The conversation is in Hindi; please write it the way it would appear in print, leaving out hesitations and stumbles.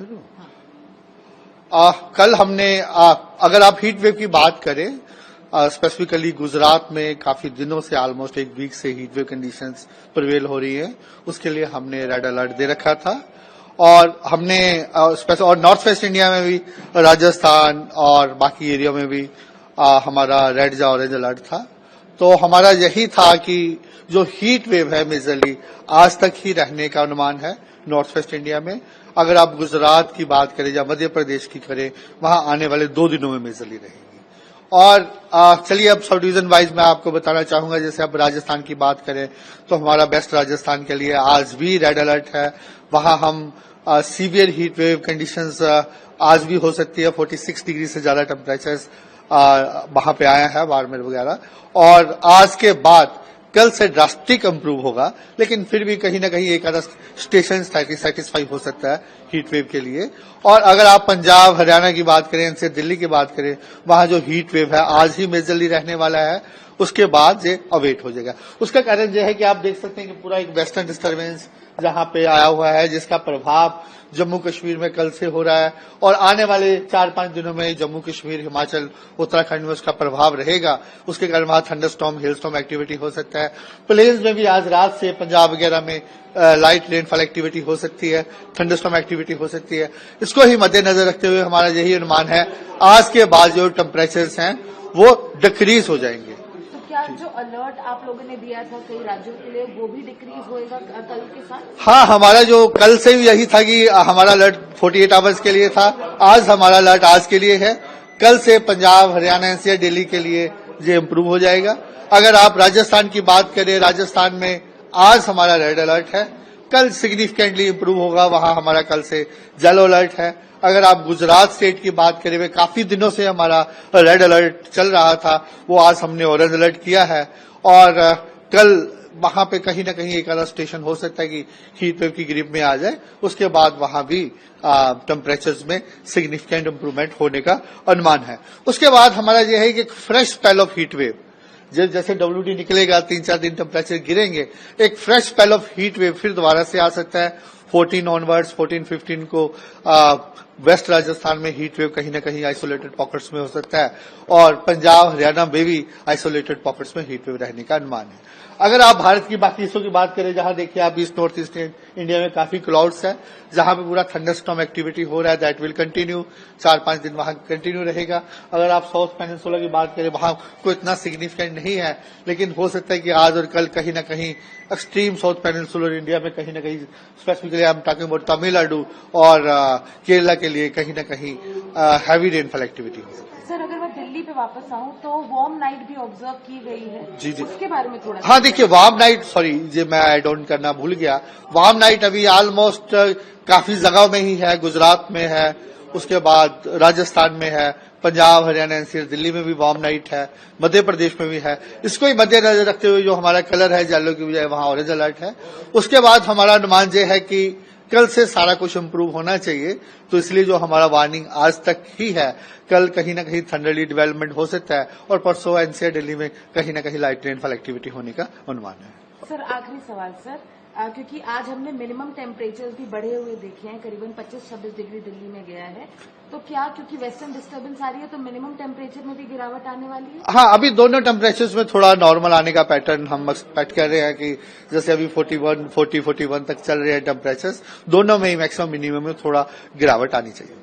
करूं? कल हमने अगर आप हीट वेव की बात करें, स्पेसिफिकली गुजरात में काफी दिनों से ऑलमोस्ट एक वीक से हीट वेव कंडीशंस प्रिवेल हो रही है। उसके लिए हमने रेड अलर्ट दे रखा था और हमने और नॉर्थ वेस्ट इंडिया में भी, राजस्थान और बाकी एरिया में भी हमारा रेड या ऑरेंज अलर्ट था। तो हमारा यही था कि जो हीट वेव है मेजरली आज तक ही रहने का अनुमान है नॉर्थ वेस्ट इंडिया में। अगर आप गुजरात की बात करें या मध्य प्रदेश की करें, वहां आने वाले 2 दिनों में मेजरली रहेगी। और चलिए अब सब डिवीजन वाइज मैं आपको बताना चाहूंगा। जैसे अब राजस्थान की बात करें तो हमारा बेस्ट राजस्थान के लिए आज भी रेड अलर्ट है। वहां हम सीवियर हीट वेव कंडीशंस आज भी हो सकती है। 46 डिग्री से ज्यादा टेम्परेचर्स वहां पे आया है, बाड़मेर वगैरह। और आज के बाद कल से ड्रास्टिक इंप्रूव होगा, लेकिन फिर भी कहीं ना कहीं एक आधा स्टेशन सेटिस्फाई हो सकता है हीट वेव के लिए। और अगर आप पंजाब हरियाणा की बात करें, इनसे दिल्ली की बात करें, वहां जो हीट वेव है आज ही मेजरली रहने वाला है। उसके बाद ये अवेट हो जाएगा। उसका कारण यह है कि आप देख सकते हैं कि पूरा एक वेस्टर्न डिस्टर्बेंस जहां पे आया हुआ है, जिसका प्रभाव जम्मू कश्मीर में कल से हो रहा है और आने वाले 4-5 दिनों में जम्मू कश्मीर, हिमाचल, उत्तराखंड में उसका प्रभाव रहेगा। उसके कारण वहां थंडरस्टॉर्म, हेलस्टॉर्म एक्टिविटी हो सकता है। प्लेन्स में भी आज रात से पंजाब वगैरह में लाइट रेनफॉल एक्टिविटी हो सकती है, थंडरस्टॉर्म एक्टिविटी हो सकती है। इसको ही मद्देनजर रखते हुए हमारा यही अनुमान है आज के बाद जो टेम्परेचर्स हैं वो डिक्रीज हो जाएंगे। क्या जो अलर्ट आप लोगों ने दिया था कई राज्यों के लिए वो भी डिक्रीज होएगा कल के साथ? हाँ, हमारा जो कल से भी यही था कि हमारा अलर्ट 48 आवर्स के लिए था। आज हमारा अलर्ट आज के लिए है। कल से पंजाब, हरियाणा, एनसीआर, दिल्ली के लिए ये इम्प्रूव हो जाएगा। अगर आप राजस्थान की बात करें, राजस्थान में आज हमारा रेड अलर्ट है, कल सिग्निफिकेंटली इम्प्रूव होगा। वहां हमारा कल से येलो अलर्ट है। अगर आप गुजरात स्टेट की बात करें, वे काफी दिनों से हमारा रेड अलर्ट चल रहा था, वो आज हमने ऑरेंज अलर्ट किया है। और कल वहां पे कहीं ना कहीं एक आधा स्टेशन हो सकता है कि हीट वेव की ग्रिप में आ जाए। उसके बाद वहां भी टेम्परेचर्स में सिग्निफिकेंट इंप्रूवमेंट होने का अनुमान है। उसके बाद हमारा यह है कि एक fresh spell of heat wave, जैसे WD निकलेगा, 3-4 दिन टेम्परेचर गिरेंगे, एक fresh spell of heat wave फिर दोबारा से आ सकता है। 14 ऑनवर्ड्स, 14-15 को वेस्ट राजस्थान में हीट वेव कहीं ना कहीं आइसोलेटेड पॉकेट्स में हो सकता है और पंजाब, हरियाणा में भी आइसोलेटेड पॉकेट्स में हीट वेव रहने का अनुमान है। अगर आप भारत की बाकी हिस्सों की बात करें, जहां देखिए आप ईस्ट नॉर्थ ईस्ट इंडिया में काफी क्लाउड्स है, जहां पे पूरा थंडरस्टॉर्म एक्टिविटी हो रहा है, दैट विल कंटिन्यू 4-5 दिन वहां कंटिन्यू रहेगा। अगर आप साउथ पेनिनसुला की बात करें, वहां कोई इतना सिग्निफिकेंट नहीं है, लेकिन हो सकता है कि आज और कल कहीं ना कहीं एक्सट्रीम साउथ पेनिनसुलर इंडिया में कहीं ना कहीं, specifically I am talking about Tamil Nadu और केरला के लिए कहीं ना कहीं हैवी रेनफॉल एक्टिविटी हो सकती है। सर, अगर मैं दिल्ली पे वापस आऊं तो वार्म नाइट भी ऑब्जर्व की गई है। जी जी, उसके बारे में थोड़ा। हाँ, देखिए वार्म नाइट, सॉरी ये मैं ऐड ऑन करना भूल गया। वार्म नाइट अभी ऑलमोस्ट काफी जगह में ही है। गुजरात में है, उसके बाद राजस्थान में है, पंजाब, हरियाणा, एनसीआर, दिल्ली में भी वार्म नाइट है, मध्य प्रदेश में भी है। इसको ही मद्देनजर रखते हुए जो हमारा कलर है येलो की बजाय वहां ऑरेंज अलर्ट है। उसके बाद हमारा अनुमान यह है कि कल से सारा कुछ इम्प्रूव होना चाहिए, तो इसलिए जो हमारा वार्निंग आज तक ही है, कल कहीं ना कहीं थंडरली डेवलपमेंट हो सकता है और परसों एनसीआर, दिल्ली में कहीं ना कहीं लाइट रेनफॉल एक्टिविटी होने का अनुमान है। सर, आखिरी सवाल सर, क्योंकि आज हमने मिनिमम टेम्परेचर्स भी बढ़े हुए देखे हैं, करीबन 25-26 डिग्री दिल्ली में गया है, तो क्या क्योंकि वेस्टर्न डिस्टर्बेंस आ रही है तो मिनिमम टेम्परेचर में भी गिरावट आने वाली है? हाँ, अभी दोनों टेम्परेचर्स में थोड़ा नॉर्मल आने का पैटर्न हम एक्सपेक्ट कर रहे हैं कि जैसे अभी 41 तक चल रहे हैं टेम्परेचर्स, दोनों में ही मैक्सिमम मिनिमम में थोड़ा गिरावट आनी चाहिए।